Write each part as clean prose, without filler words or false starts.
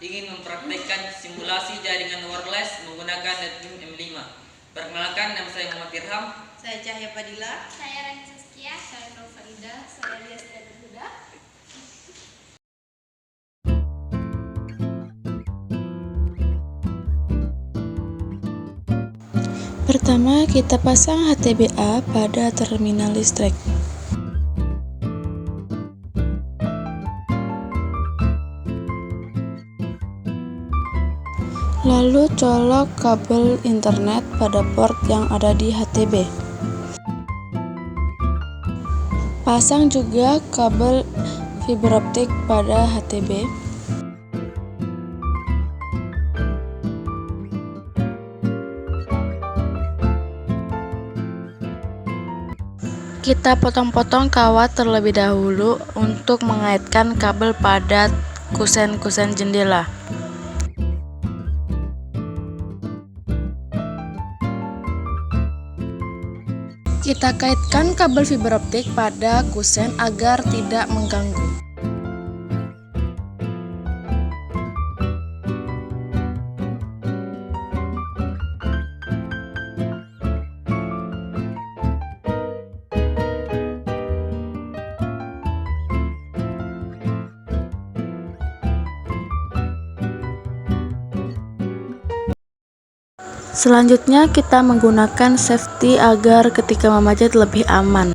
ingin mempraktekkan simulasi jaringan wireless menggunakan NetBeam M5. Perkenalkan, nama saya Muhammad Irham. Saya Cahya Padilla. Saya Rani Saskia. Saya Nur Farida. Saya Lias Huda. Pertama, kita pasang HTBA pada terminal listrik. Lalu colok kabel internet pada port yang ada di HTB. Pasang juga kabel fiberoptik pada HTB. Kita potong-potong kawat terlebih dahulu untuk mengaitkan kabel pada kusen-kusen jendela. Kita kaitkan kabel fiberoptik pada kusen agar tidak mengganggu. Selanjutnya kita menggunakan safety agar ketika memanjat lebih aman.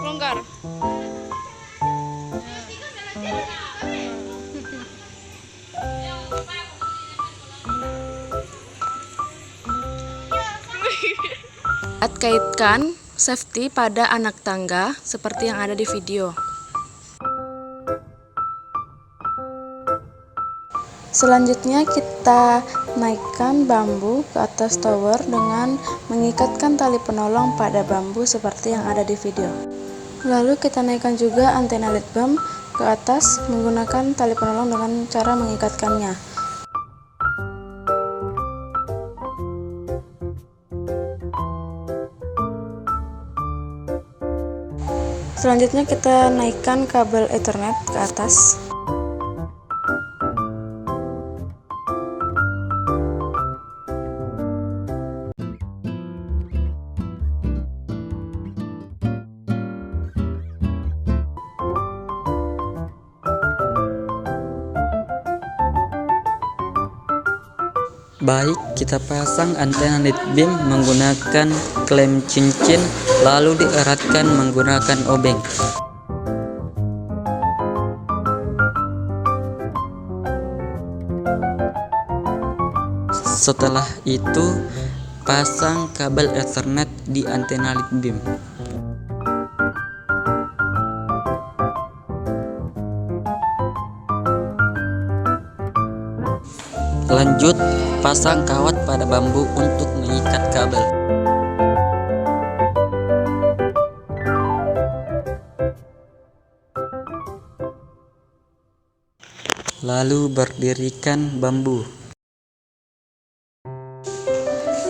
Longgar. Kaitkan safety pada anak tangga seperti yang ada di video. Selanjutnya kita naikkan bambu ke atas tower dengan mengikatkan tali penolong pada bambu seperti yang ada di video. Lalu kita naikkan juga antena NetBeam ke atas menggunakan tali penolong dengan cara mengikatkannya. Selanjutnya kita naikkan kabel Ethernet ke atas. Baik, kita pasang antena NetBeam menggunakan klem cincin lalu dieratkan menggunakan obeng. Setelah itu, pasang kabel Ethernet di antena lead beam. Lanjut, pasang kawat pada bambu untuk mengikat kabel. Lalu berdirikan bambu.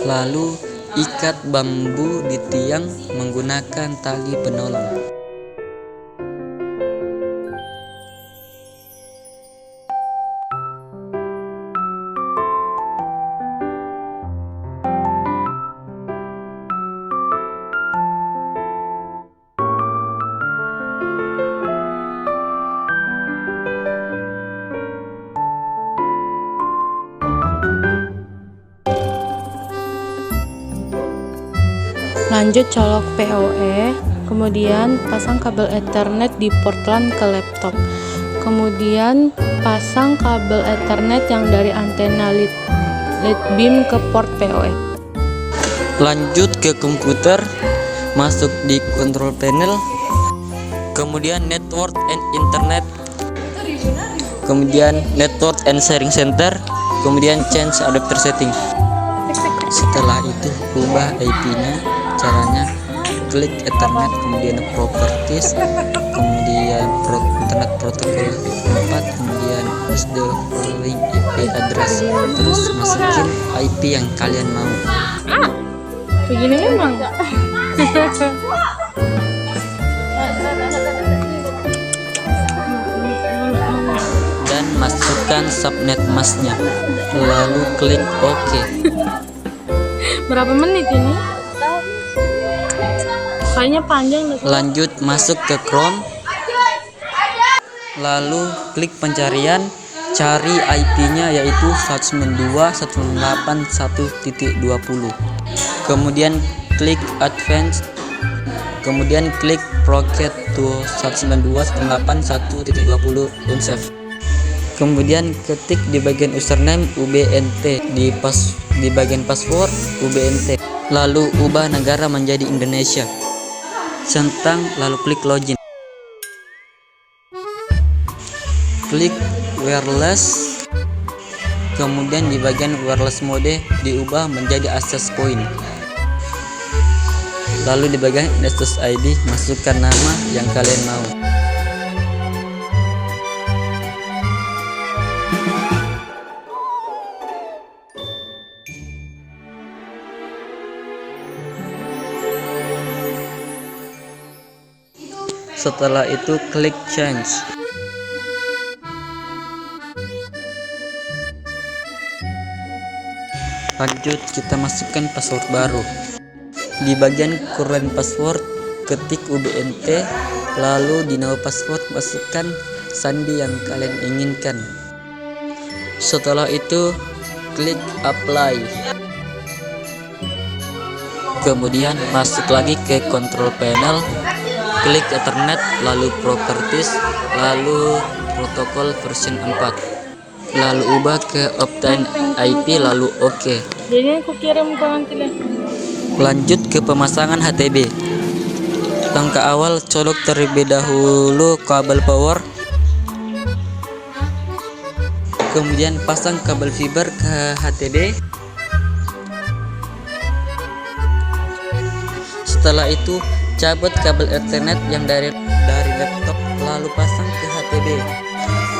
Lalu ikat bambu di tiang menggunakan tali penolong. Lanjut colok PoE, kemudian pasang kabel Ethernet di port LAN ke laptop. Kemudian pasang kabel Ethernet yang dari antena lead beam ke port PoE. Lanjut ke komputer, masuk di control panel, kemudian network and internet, kemudian network and sharing center, kemudian change adapter setting. Setelah itu ubah IP-nya. Caranya klik Ethernet, kemudian properties, kemudian internet protocol 4, kemudian use the following IP address, terus masukin IP yang kalian mau. Begini memang. Dan masukkan subnet masknya, lalu klik OK. Berapa menit ini? Kayaknya panjang deh. Lanjut masuk ke Chrome, lalu klik pencarian, cari IP-nya yaitu 192.168.1.20. Kemudian klik Advanced, kemudian klik Forget to 192.168.1.20 unsave. Kemudian ketik di bagian username UBNT, di bagian password UBNT, lalu ubah negara menjadi Indonesia. Centang, lalu klik login. Klik wireless, kemudian di bagian wireless mode diubah menjadi access point. Lalu di bagian access ID masukkan nama yang kalian mau. Setelah itu klik change. Lanjut kita masukkan password baru. Di bagian current password ketik UBNT, lalu di nama password masukkan sandi yang kalian inginkan. Setelah itu klik apply. Kemudian masuk lagi ke control panel, klik Ethernet, lalu properties, lalu protokol version 4, lalu ubah ke obtain IP, lalu OK. Jadi aku kirim ke nanti deh. Lanjut ke pemasangan HTB. Langkah awal, colok terlebih dahulu kabel power, kemudian pasang kabel fiber ke HTB. Setelah itu cabut kabel Ethernet yang dari laptop, lalu pasang ke HTB.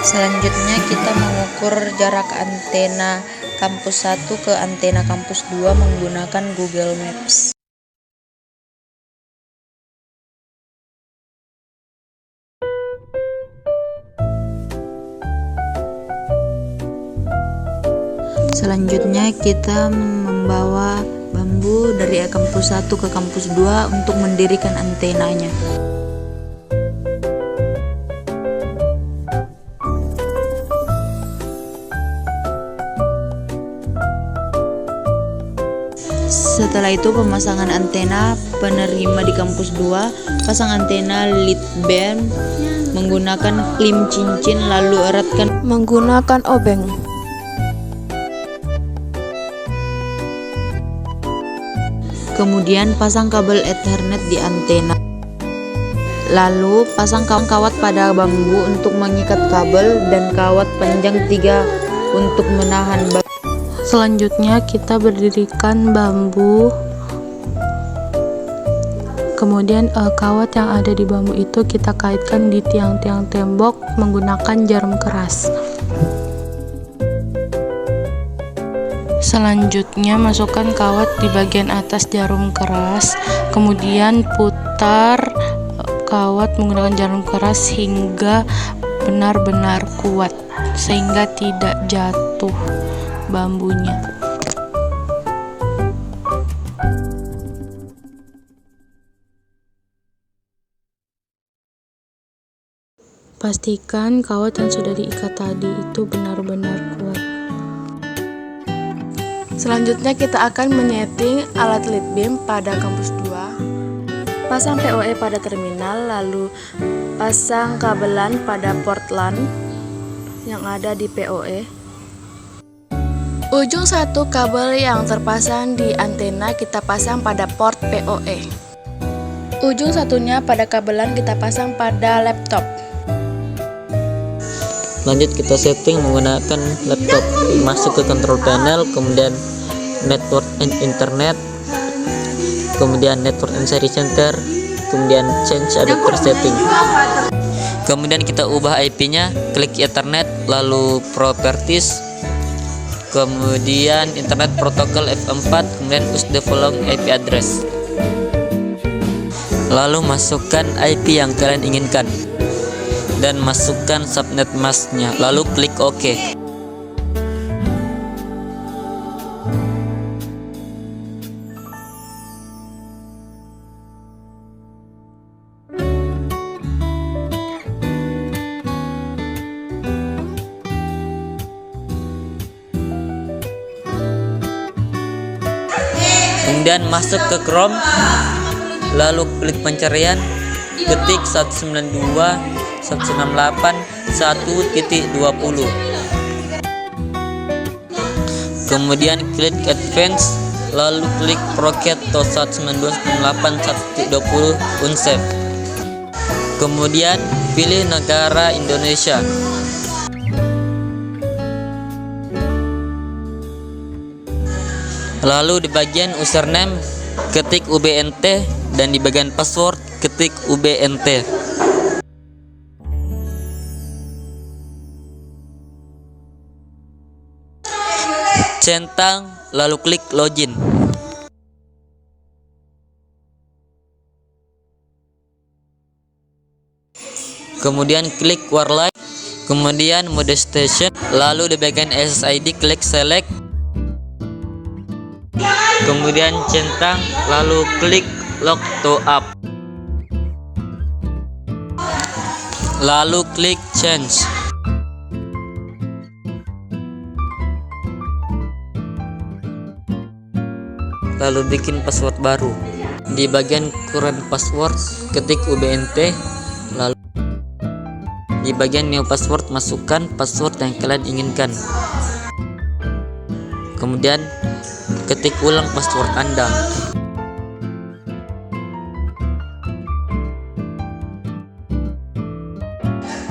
Selanjutnya kita mengukur jarak antena kampus 1 ke antena kampus 2 menggunakan Google Maps. Selanjutnya kita membawa bambu dari kampus 1 ke kampus 2 untuk mendirikan antenanya. Setelah itu pemasangan antena penerima di kampus 2, pasang antena lead beam menggunakan klem cincin, lalu eratkan menggunakan obeng. Kemudian pasang kabel Ethernet di antena. Lalu pasang kawat pada bambu untuk mengikat kabel dan kawat panjang 3 untuk menahan bambu. Selanjutnya kita berdirikan bambu. Kemudian kawat yang ada di bambu itu kita kaitkan di tiang-tiang tembok menggunakan jarum keras. Selanjutnya masukkan kawat di bagian atas jarum keras, kemudian putar kawat menggunakan jarum keras hingga benar-benar kuat sehingga tidak jatuh bambunya. Pastikan kawat yang sudah diikat tadi itu benar-benar kuat. Selanjutnya kita akan menyeting alat lead beam pada kampus 2. Pasang PoE pada terminal, lalu pasang kabelan pada port LAN yang ada di PoE. Ujung satu kabel yang terpasang di antena kita pasang pada port PoE. Ujung satunya pada kabelan kita pasang pada laptop. Lanjut kita setting menggunakan laptop, masuk ke control panel, kemudian network and internet, kemudian network and sharing center, kemudian change adapter setting. Kemudian kita ubah IP-nya, klik Ethernet, lalu properties, kemudian internet protocol F4, kemudian use the following IP address. Lalu masukkan IP yang kalian inginkan dan masukkan subnet masknya, lalu klik OK. Kemudian masuk ke Chrome, lalu klik pencarian, ketik 192.168.1.20. Kemudian klik Advanced, lalu klik Proket to 192.168.1.20 unsave. Kemudian pilih negara Indonesia. Lalu di bagian username ketik UBNT dan di bagian password ketik UBNT. Centang lalu klik login. Kemudian klik Warline, kemudian mode station, lalu di bagian SSID klik select. Kemudian centang, lalu klik log to up, lalu klik change. Lalu bikin password baru. Di bagian current password ketik UBNT, lalu di bagian new password masukkan password yang kalian inginkan. Kemudian ketik ulang password Anda.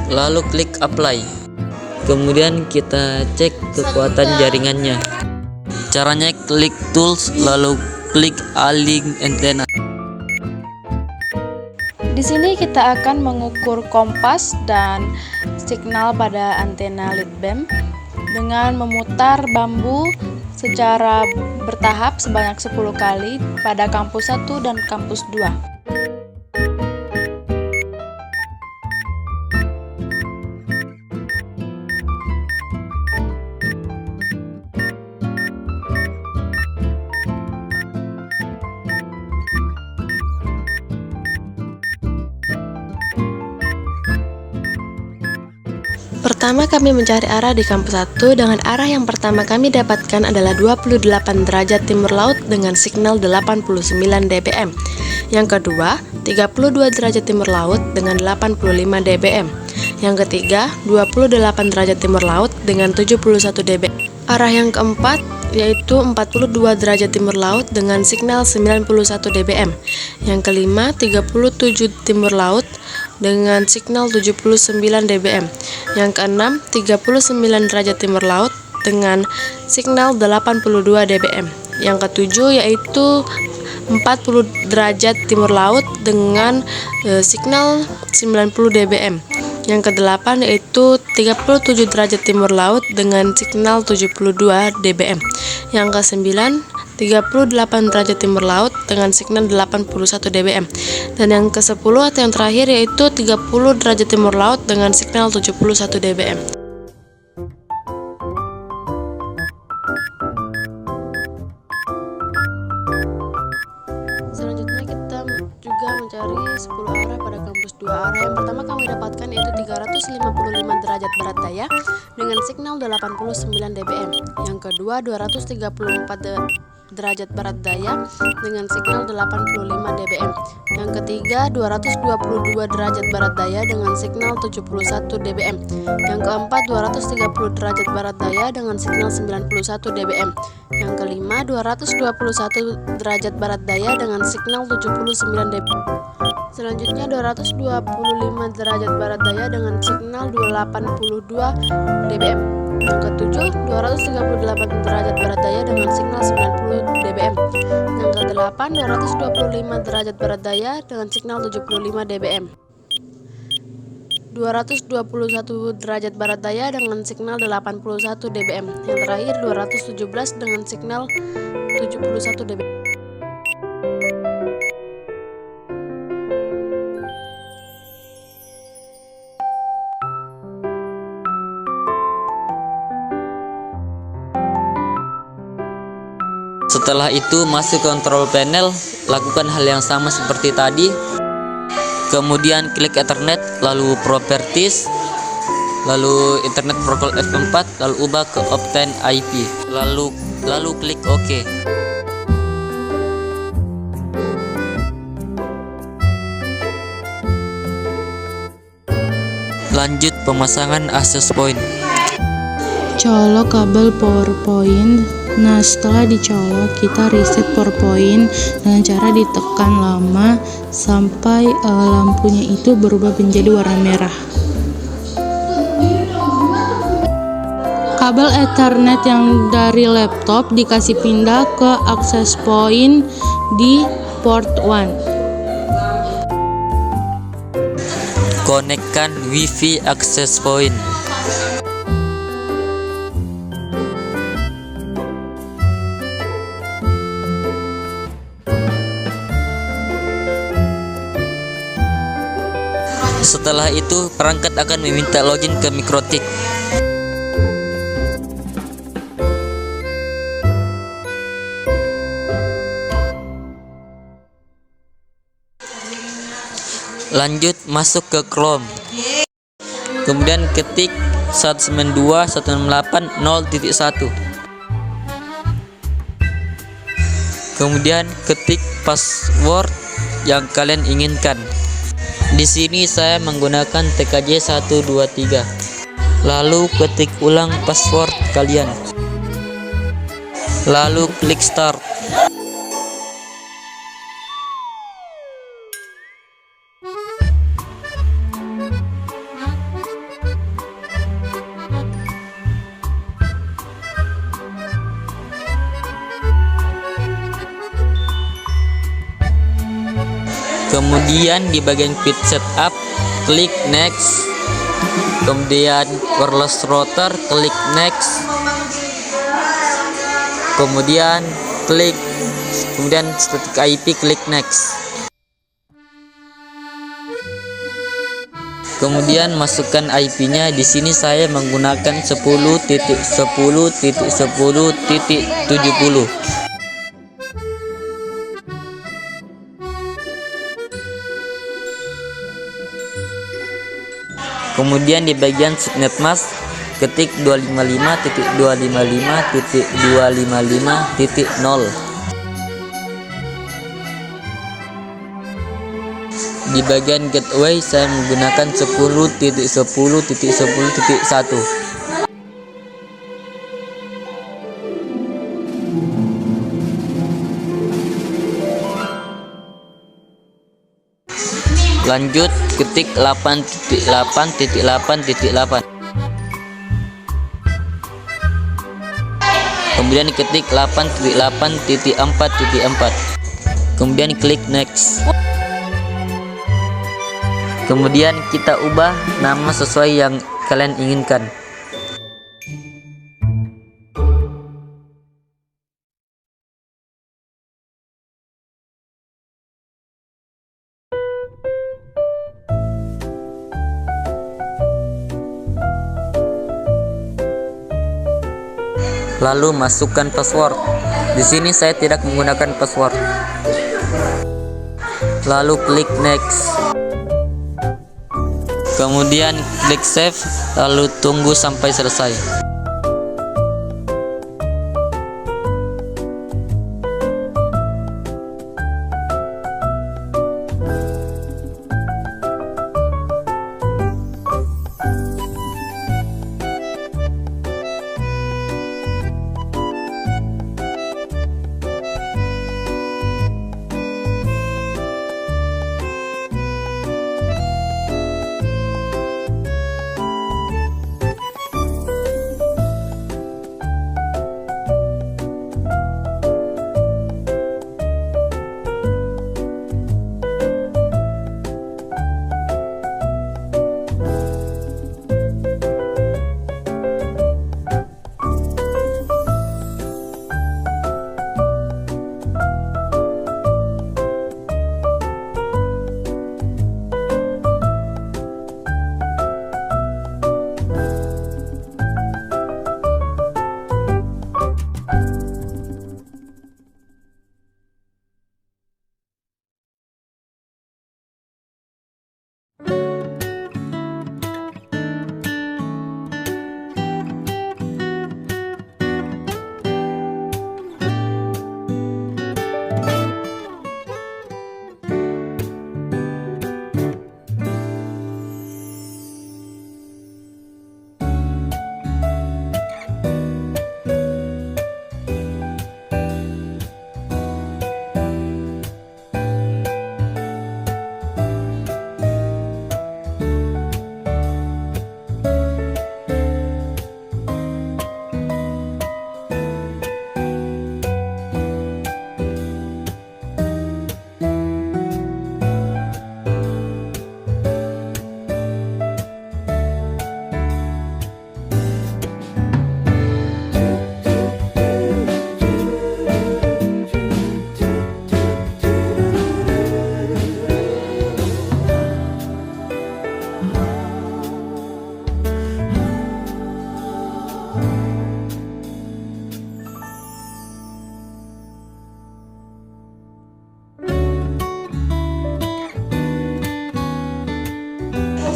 Lalu klik apply. Kemudian kita cek kekuatan jaringannya. Caranya klik tools lalu klik align antena. Di sini kita akan mengukur kompas dan signal pada antena lead beam dengan memutar bambu secara bertahap sebanyak 10 kali pada kampus 1 dan kampus 2. Pertama kami mencari arah di kampus 1 dengan arah yang pertama kami dapatkan adalah 28 derajat timur laut dengan signal 89 dBm. Yang kedua, 32 derajat timur laut dengan 85 dBm. Yang ketiga, 28 derajat timur laut dengan 71 dBm. Arah yang keempat, yaitu 42 derajat timur laut dengan signal 91 dBm. Yang kelima 37 timur laut dengan signal 79 dBm. Yang keenam 39 derajat timur laut dengan signal 82 dBm. Yang ketujuh yaitu 40 derajat timur laut dengan signal 90 dBm. Yang kedelapan yaitu 37 derajat timur laut dengan signal 72 dBm. Yang kesembilan 38 derajat timur laut dengan signal 81 dBm. Dan yang ke-10 atau yang terakhir yaitu 30 derajat timur laut dengan signal 71 dBm. Selanjutnya kita juga mencari 10 arah pada kampus 2 arah. Yang pertama kami dapatkan yaitu 355 derajat barat daya dengan signal 89 dBm. Yang kedua 234 derajat barat daya dengan signal 85 dBm. Yang ketiga 222 derajat barat daya dengan signal 71 dBm. Yang keempat 230 derajat barat daya dengan signal 91 dBm. Yang kelima 221 derajat barat daya dengan signal 79 dBm. Selanjutnya 225 derajat barat daya dengan signal 82 dBm. Yang ketujuh 238 derajat barat daya dengan signal 90 dBm. Yang kedelapan 225 derajat barat daya dengan signal 75 dBm. 221 derajat barat daya dengan signal 81 dBm. Yang terakhir 217 dengan signal 71 dBm. Setelah itu masuk ke control panel, lakukan hal yang sama seperti tadi. Kemudian klik Ethernet, lalu Properties, lalu Internet Protocol F4, lalu ubah ke Obtain IP, lalu klik OK. Lanjut pemasangan access point. Colok kabel PowerPoint. Nah, setelah dicolok, kita reset PowerPoint dengan cara ditekan lama sampai lampunya itu berubah menjadi warna merah. Kabel Ethernet yang dari laptop dikasih pindah ke access point di port 1. Konekkan WiFi access point. Setelah itu, perangkat akan meminta login ke Mikrotik. Lanjut masuk ke Chrome. Kemudian ketik 192.168.0.1. Kemudian ketik password yang kalian inginkan. Di sini saya menggunakan TKJ 123. Lalu ketik ulang password kalian. Lalu klik start. Kemudian di bagian quick setup, klik next. Kemudian wireless router, klik next. Kemudian static IP, klik next. Kemudian masukkan IP-nya. Di sini saya menggunakan 10.10.10.70. Kemudian di bagian subnet mask, ketik 255.255.255.0. Di bagian gateway saya menggunakan 10.10.10.1. Lanjut ketik 8.8.8.8. Kemudian ketik 8.8.4.4. Kemudian klik next. Kemudian kita ubah nama sesuai yang kalian inginkan. Lalu masukkan password. Di sini saya tidak menggunakan password. Lalu klik next. Kemudian klik save, lalu tunggu sampai selesai.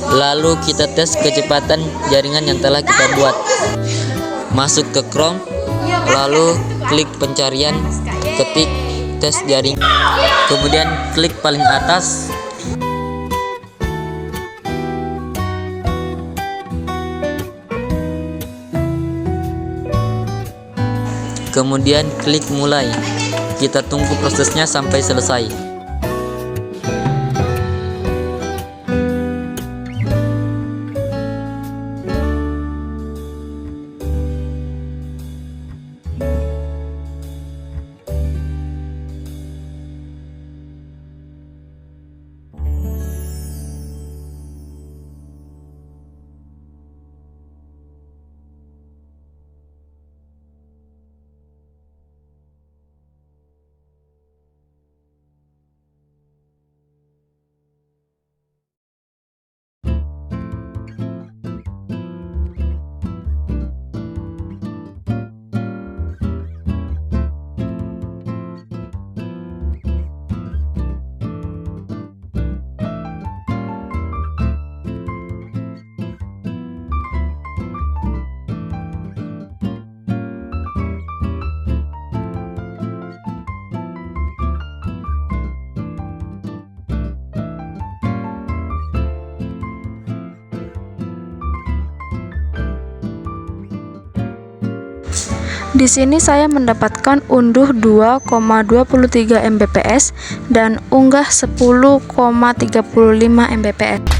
Lalu kita tes kecepatan jaringan yang telah kita buat. Masuk ke Chrome, lalu klik pencarian, ketik tes jaringan, kemudian klik paling atas. Kemudian klik mulai. Kita tunggu prosesnya sampai selesai. Di sini saya mendapatkan unduh 2,23 Mbps dan unggah 10,35 Mbps.